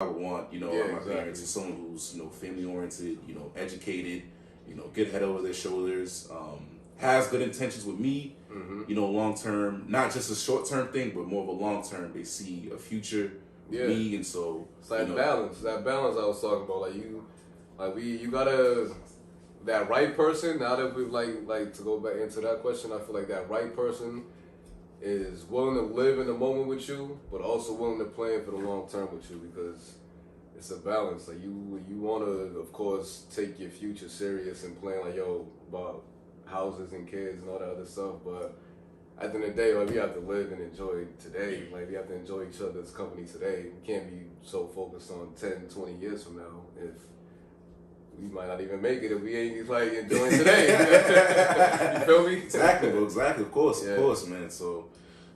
I would want, you know, Yeah, my exactly. parents is someone who's, you know, family oriented, you know, educated, you know, good head over their shoulders, has good intentions with me, you know, long term, not just a short term thing, but more of a long term. They see a future with Yeah. me, and so It's that you know, balance. That balance I was talking about. You gotta that right person. Now that we like to go back into that question, I feel like that right person is willing to live in the moment with you, but also willing to plan for the long term with you because it's a balance. Like you want to, of course, take your future serious and plan like about houses and kids and all that other stuff, but at the end of the day, like we have to live and enjoy today. Like we have to enjoy each other's company today. We can't be so focused on 10, 20 years from now if we might not even make it if we ain't like enjoying today. You feel me? Exactly, bro. Exactly. Of course, man. So,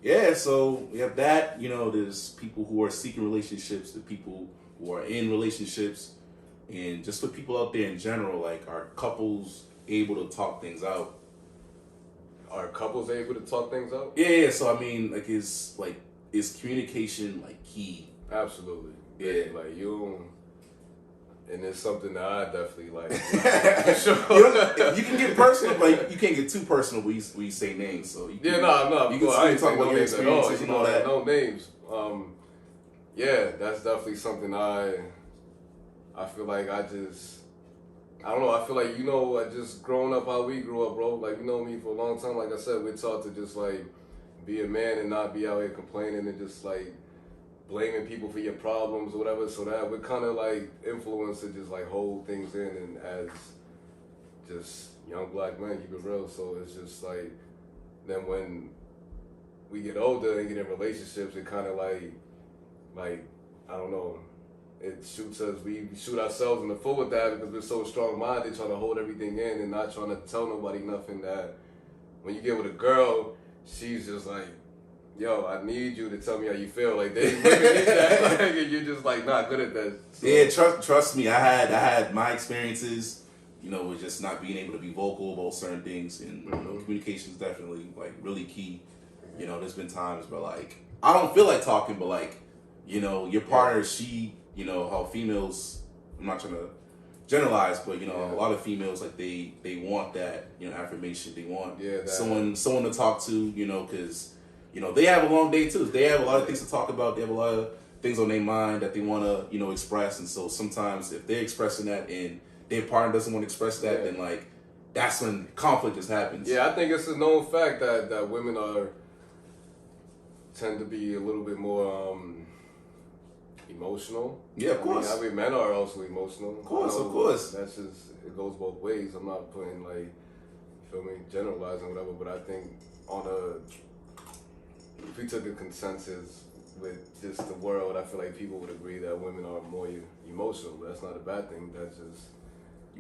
yeah. So we have that. You know, there's people who are seeking relationships, the people who are in relationships, and just for people out there in general, like, are couples able to talk things out? Are couples able to talk things out? Yeah. So I mean, is communication like key? Absolutely. Yeah. Like and it's something that I definitely like. For sure. You can get personal, like you can't get too personal when you say names. So you can, You can I ain't talk talk about no your names at all. experiences and all that. No names. Yeah, that's definitely something I feel like I don't know. I feel like I just growing up how we grew up, bro. Like you know me for a long time. Like I said, we're taught to just like be a man and not be out here complaining and just like blaming people for your problems or whatever. So that we're kind of like influenced to just like hold things in and as just young black men, keep it real. So it's just like then when we get older and get in relationships, it kind of like I don't know. It shoots us. We shoot ourselves in the foot with that because we're so strong-minded, trying to hold everything in and not trying to tell nobody nothing. That when you get with a girl, she's just like, "Yo, I need you to tell me how you feel." Like women need that, like, and you're just like not good at that. So, yeah, trust me. I had my experiences. You know, with just not being able to be vocal about certain things, and you know, communication is definitely like really key. You know, there's been times where like I don't feel like talking, but like you know, your partner, she. You know how females. I'm not trying to generalize, but you know a lot of females like they want that affirmation. They want someone to talk to. You know because you know they have a long day too. They have a lot of things to talk about. They have a lot of things on their mind that they want to express. And so sometimes if they're expressing that and their partner doesn't want to express that, then like that's when conflict just happens. Yeah, I think it's a known fact that women tend to be a little bit more. Emotional. Yeah, of course. I mean, men are also emotional. Of course. That's just it goes both ways. I'm not putting like, you feel me, generalizing whatever, but I think if we took a consensus with just the world, I feel like people would agree that women are more emotional. That's not a bad thing. That's just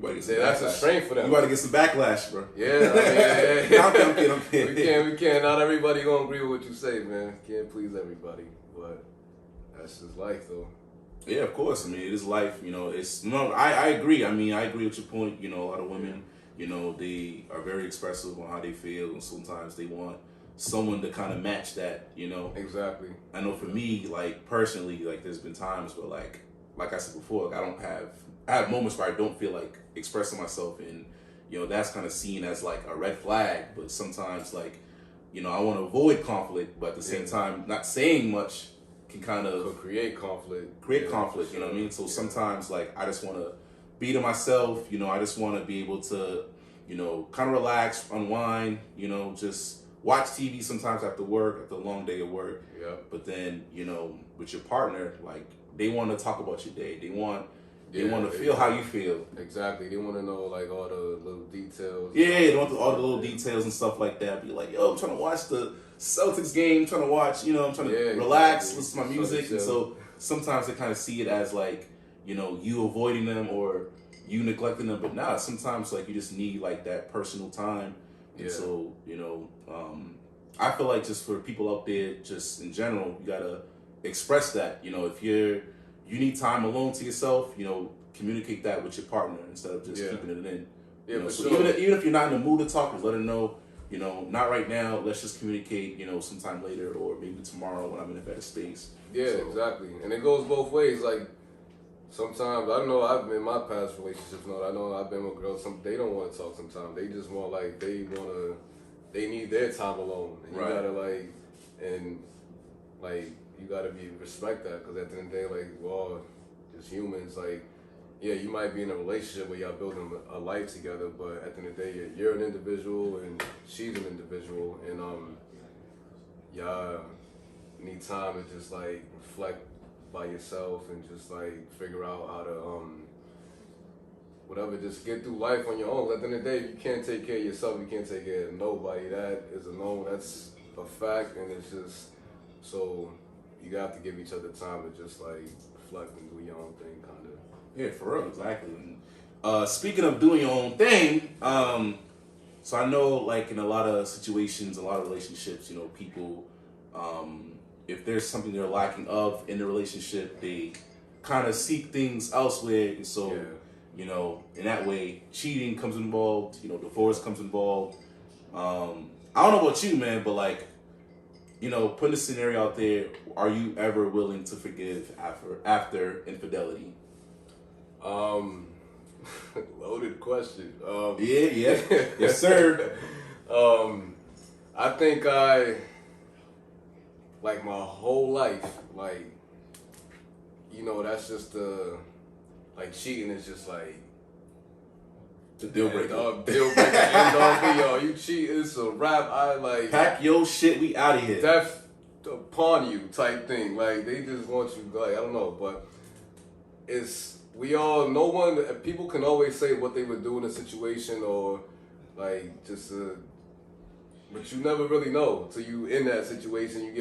that's a strength for them. You got to get some backlash, bro. Yeah, I mean, I'm kidding. We can't. Not everybody gonna agree with what you say, man. Can't please everybody, but. That's just life, though. Yeah, of course. I mean, it is life. You know, I agree. I mean, I agree with your point. You know, a lot of women, you know, they are very expressive on how they feel, and sometimes they want someone to kind of match that. You know, exactly. I know for me, like personally, like there's been times where, like I said before, like, I have moments where I don't feel like expressing myself, and you know, that's kind of seen as like a red flag. But sometimes, like, you know, I want to avoid conflict, but at the same time, not saying much can kind of create conflict. You know what I mean? So sometimes like I just want to be to myself, you know, I just want to be able to, you know, kind of relax, unwind, you know, just watch TV sometimes after work, after a long day of work. Yeah. But then, you know, with your partner, like they want to talk about your day. They want to feel how you feel. Exactly. They want to know like all the little details. Yeah, they want all the little details and stuff like that. Be like, yo, I'm trying to watch the Celtics game, trying to watch, you know, I'm trying to relax, listen to my music. And so sometimes they kind of see it as like, you know, you avoiding them or you neglecting them. But nah, sometimes like you just need like that personal time. And so, you know, I feel like just for people out there, just in general, you gotta express that. You know, if you need time alone to yourself, you know, communicate that with your partner instead of just keeping it in. Yeah, you know, so sure. even if you're not in the mood to talk, just let her know, you know, not right now, let's just communicate, you know, sometime later or maybe tomorrow when I'm in a better space. Yeah, exactly. And it goes both ways. Like, sometimes I know I've been in my past relationships. I know I've been with girls. They don't want to talk. Sometimes they just want like they need their time alone. And Right. You gotta you gotta respect that, because at the end of the day, like, we're all just humans. Like, yeah, you might be in a relationship where y'all building a life together, but at the end of the day, you're an individual and she's an individual, and y'all need time to just like reflect by yourself and just like figure out how to whatever, just get through life on your own. At the end of the day, if you can't take care of yourself, you can't take care of nobody. That is a known, that's a fact, and it's just, so you have to give each other time to just like reflect and do your own thing, kind of. Yeah, for real, exactly. Speaking of doing your own thing, so I know, like, in a lot of situations, a lot of relationships, you know, people, if there's something they're lacking of in the relationship, they kind of seek things elsewhere, and so, Yeah. you know, in that way, cheating comes involved, you know, divorce comes involved. I don't know about you, man, but like, you know, putting a scenario out there, are you ever willing to forgive after infidelity? Loaded question. Yeah, yes, sir. I think like my whole life, like, you know, that's just like, cheating is just like The deal breaker. Deal breaker. End all be all. You cheat, it's a wrap. I like Pack your shit, we out of here. death upon you type thing. Like, they just want you, like, I don't know, but people can always say what they would do in a situation, or like just but you never really know till you in that situation.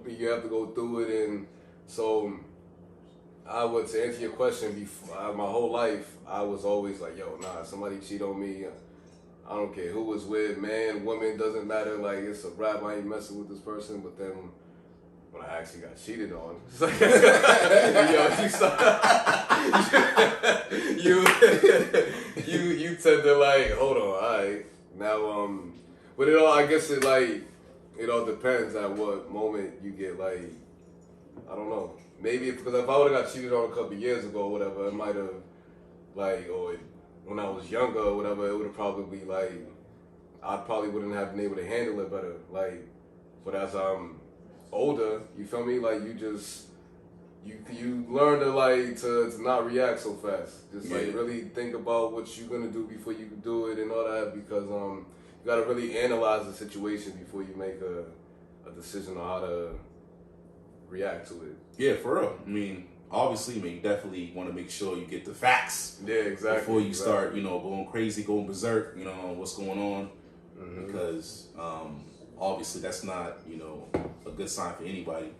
You have to go through it, and so I would, to answer your question, before my whole life I was always like, yo, nah, somebody cheat on me, I don't care who was with, man, woman, doesn't matter, like, it's a wrap, I ain't messing with this person. But then when I actually got cheated on, it's like, you tend to like, hold on, alright, now, but I guess it all depends at what moment you get, like, I don't know, maybe because if I would have got cheated on a couple years ago or whatever, it might have, like, or when I was younger or whatever, it would have probably be like, I probably wouldn't have been able to handle it better, like, but as I'm older, you feel me, like, you learn to like to not react so fast. Just like really think about what you're gonna do before you do it and all that, because you gotta really analyze the situation before you make a decision on how to react to it. Yeah, for real. I mean, obviously, man, you definitely want to make sure you get the facts. Yeah, exactly. Before you start, you know, going crazy, going berserk, you know, on what's going on. Mm-hmm. Because obviously that's not, you know, a good sign for anybody.